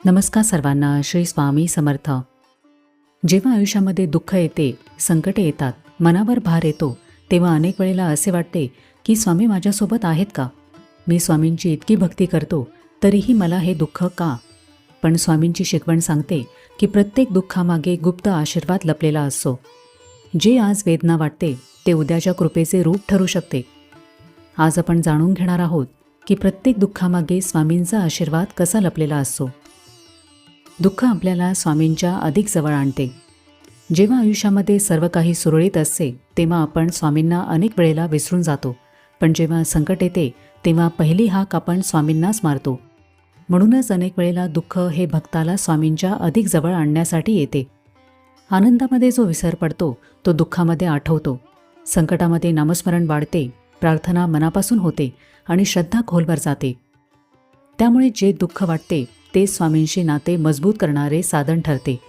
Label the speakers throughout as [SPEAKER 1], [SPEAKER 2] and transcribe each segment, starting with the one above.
[SPEAKER 1] नमस्कार सर्वांना. श्री स्वामी समर्थ. जेव्हा आयुष्यामध्ये दुःख येते, संकटे येतात, मनावर भार येतो, तेव्हा अनेक वेळेला असे वाटते की स्वामी माझ्यासोबत आहेत का? मी स्वामींची इतकी भक्ती करतो तरीही मला हे दुःख का? पण स्वामींची शिकवण सांगते की प्रत्येक दुःखामागे गुप्त आशीर्वाद लपलेला असतो. जे आज वेदना वाटते ते उद्याच्या कृपेचे रूप ठरू शकते. आज आपण जाणून घेणार आहोत की प्रत्येक दुःखामागे स्वामींचा आशीर्वाद कसा लपलेला असतो. दुःख आपल्याला स्वामींच्या अधिक जवळ आणते. जेव्हा आयुष्यामध्ये सर्व काही सुरळीत असते तेव्हा आपण स्वामींना अनेक वेळेला विसरून जातो. पण जेव्हा संकट येते तेव्हा पहिली हाक आपण स्वामींनाच मारतो. म्हणूनच अनेक वेळेला दुःख हे भक्ताला स्वामींच्या अधिक जवळ आणण्यासाठी येते. आनंदामध्ये जो विसर पडतो तो दुःखामध्ये आठवतो. संकटामध्ये नामस्मरण वाढते, प्रार्थना मनापासून होते आणि श्रद्धा खोलवर जाते. त्यामुळे जे दुःख वाटते ते स्वामींशी नाते मजबूत करणारे साधन ठरते.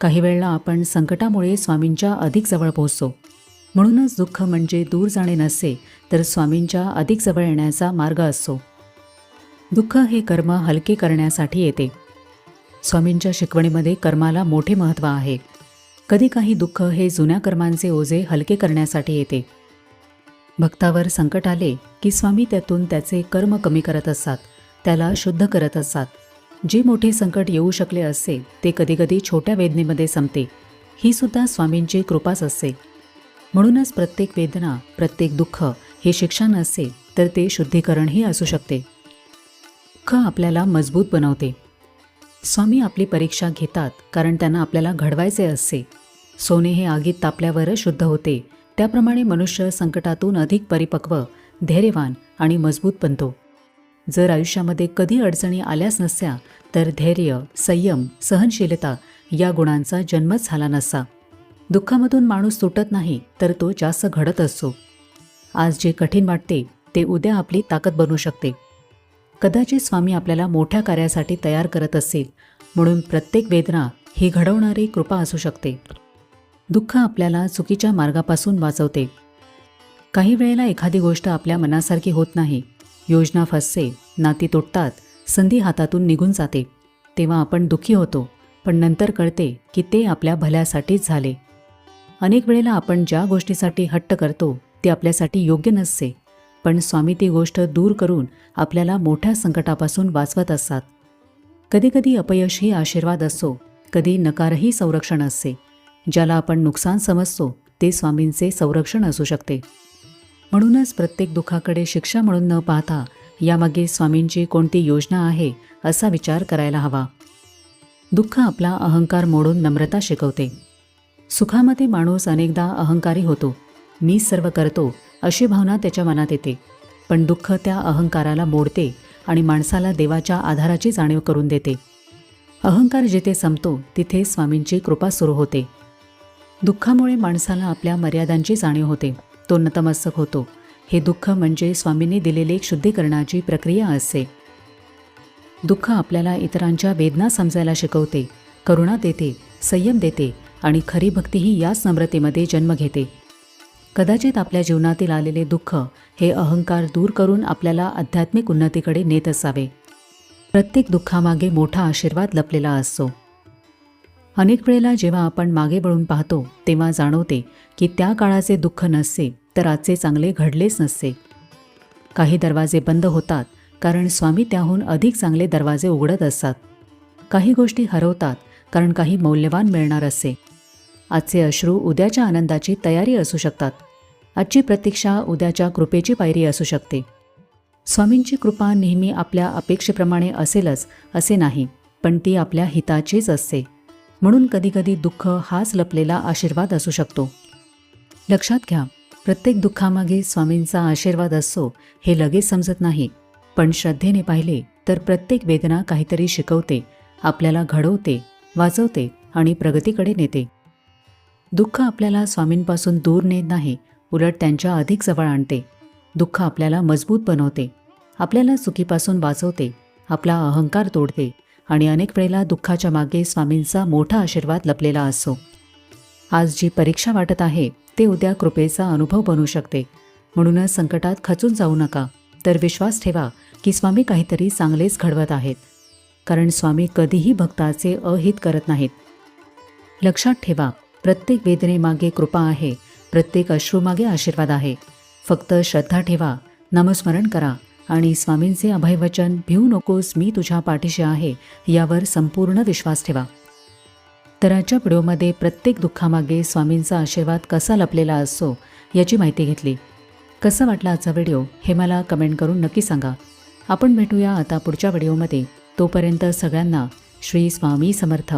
[SPEAKER 1] काही वेळेला आपण संकटामुळे स्वामींच्या अधिक जवळ पोहोचतो. म्हणूनच दुःख म्हणजे दूर जाणे नसते तर स्वामींच्या अधिक जवळ येण्याचा मार्ग असतो. दुःख हे कर्म हलके करण्यासाठी येते. स्वामींच्या शिकवणीमध्ये कर्माला मोठे महत्त्व आहे. कधी काही दुःख हे जुन्या कर्मांचे ओझे हलके करण्यासाठी येते. भक्तावर संकट आले की स्वामी त्यातून त्याचे कर्म कमी करत असतात, त्याला शुद्ध करत असतात. जे मोठे संकट येऊ शकले असते ते कधीकधी छोट्या वेदनेमध्ये संपते. ही सुद्धा स्वामींची कृपाच असते. म्हणूनच प्रत्येक वेदना, प्रत्येक दुःख हे शिक्षा नसते तर ते शुद्धीकरणही असू शकते. दुःख आपल्याला मजबूत बनवते. स्वामी आपली परीक्षा घेतात कारण त्यांना आपल्याला घडवायचे असते. सोने हे आगीत तापल्यावरच शुद्ध होते, त्याप्रमाणे मनुष्य संकटातून अधिक परिपक्व, धैर्यवान आणि मजबूत बनतो. जर आयुष्यामध्ये कधी अडचणी आल्याच नसत्या तर धैर्य, संयम, सहनशीलता या गुणांचा जन्मच झाला नसता. दुःखामधून माणूस सुटत नाही तर तो जास्त घडत असतो. आज जे कठीण वाटते ते उद्या आपली ताकद बनू शकते. कदाचित स्वामी आपल्याला मोठ्या कार्यासाठी तयार करत असतील, म्हणून प्रत्येक वेदना ही घडवणारी कृपा असू शकते. दुःख आपल्याला चुकीच्या मार्गापासून वाचवते. काही वेळेला एखादी गोष्ट आपल्या मनासारखी होत नाही, योजना फसते, नाती तुटतात, संधी हातातून निघून जाते. तेव्हा आपण दुःखी होतो, पण नंतर कळते की ते आपल्या भल्यासाठीच झाले. अनेक वेळेला आपण ज्या गोष्टीसाठी हट्ट करतो ती आपल्यासाठी योग्य नसते, पण स्वामी ती गोष्ट दूर करून आपल्याला मोठ्या संकटापासून वाचवत असतात. कधीकधी अपयश ही आशीर्वाद असतो, कधी नकारही संरक्षण असते. ज्याला आपण नुकसान समजतो ते स्वामींचे संरक्षण असू शकते. म्हणूनच प्रत्येक दुःखाकडे शिक्षा म्हणून न पाहता यामागे स्वामींची कोणती योजना आहे असा विचार करायला हवा. दुःख आपला अहंकार मोडून नम्रता शिकवते. सुखामध्ये माणूस अनेकदा अहंकारी होतो. मी सर्व करतो अशी भावना त्याच्या मनात येते. पण दुःख त्या अहंकाराला मोडते आणि माणसाला देवाच्या आधाराची जाणीव करून देते. अहंकार जिथे संपतो तिथे स्वामींची कृपा सुरू होते. दुःखामुळे माणसाला आपल्या मर्यादांची जाणीव होते, तो नतमस्तक होतो. हे दुःख म्हणजे स्वामींनी दिलेली एक शुद्धीकरणाची प्रक्रिया असते. दुःख आपल्याला इतरांच्या वेदना समजायला शिकवते, करुणा देते, संयम देते आणि खरी भक्तीही याच नम्रतेमध्ये जन्म घेते. कदाचित आपल्या जीवनातील आलेले दुःख हे अहंकार दूर करून आपल्याला आध्यात्मिक उन्नतीकडे नेत असावे. प्रत्येक दुःखामागे मोठा आशीर्वाद लपलेला असतो. अनेक वेळेला जेव्हा आपण मागे वळून पाहतो तेव्हा जाणवते की त्या काळाचे दुःख नसते तर आजचे चांगले घडलेच नसते. काही दरवाजे बंद होतात कारण स्वामी त्याहून अधिक चांगले दरवाजे उघडत असतात. काही गोष्टी हरवतात कारण काही मौल्यवान मिळणार असते. आजचे अश्रू उद्याच्या आनंदाची तयारी असू शकतात. आजची प्रतीक्षा उद्याच्या कृपेची पायरी असू शकते. स्वामींची कृपा नेहमी आपल्या अपेक्षेप्रमाणे असेलच असे नाही, पण ती आपल्या हिताचीच असते. म्हणून कधीकधी दुःख हाच लपलेला आशीर्वाद असू शकतो. लक्षात घ्या, प्रत्येक दुःखामागे स्वामींचा आशीर्वाद असतो हे लगेच समजत नाही, पण श्रद्धेने पाहिले तर प्रत्येक वेदना काहीतरी शिकवते, आपल्याला घडवते, वाचवते आणि प्रगतीकडे नेते. दुःख आपल्याला स्वामींपासून दूर नेत नाही, उलट त्यांच्या अधिक जवळ आणते. दुःख आपल्याला मजबूत बनवते, आपल्याला चुकीपासून वाचवते, आपला अहंकार तोडते आणि अनेक वेळेला दुःखाच्या मागे स्वामींचा मोठा आशीर्वाद लपलेला असतो. आज जी परीक्षा वाटत आहे ते उद्या कृपेचा अनुभव बनू शकते. म्हणूनच संकटात खचून जाऊ नका, तर विश्वास ठेवा की स्वामी काहीतरी चांगलेच घडवत आहेत. कारण स्वामी कधीही भक्ताचे अहित करत नाहीत. लक्षात ठेवा, प्रत्येक वेदनेमागे कृपा आहे, प्रत्येक अश्रूमागे आशीर्वाद आहे. फक्त श्रद्धा ठेवा, नामस्मरण करा आणि स्वामींचे अभयवचन भिवू नकोस, मी तुझ्या पाठीशी आहे, यावर संपूर्ण विश्वास ठेवा. तर आजच्या व्हिडिओमध्ये प्रत्येक दुःखामागे स्वामींचा आशीर्वाद कसा लपलेला असतो याची माहिती घेतली. कसा वाटला आजचा व्हिडिओ हे मला कमेंट करून नक्की सांगा. आपण भेटूया आता पुढच्या व्हिडिओमध्ये. तोपर्यंत सगळ्यांना श्री स्वामी समर्थ.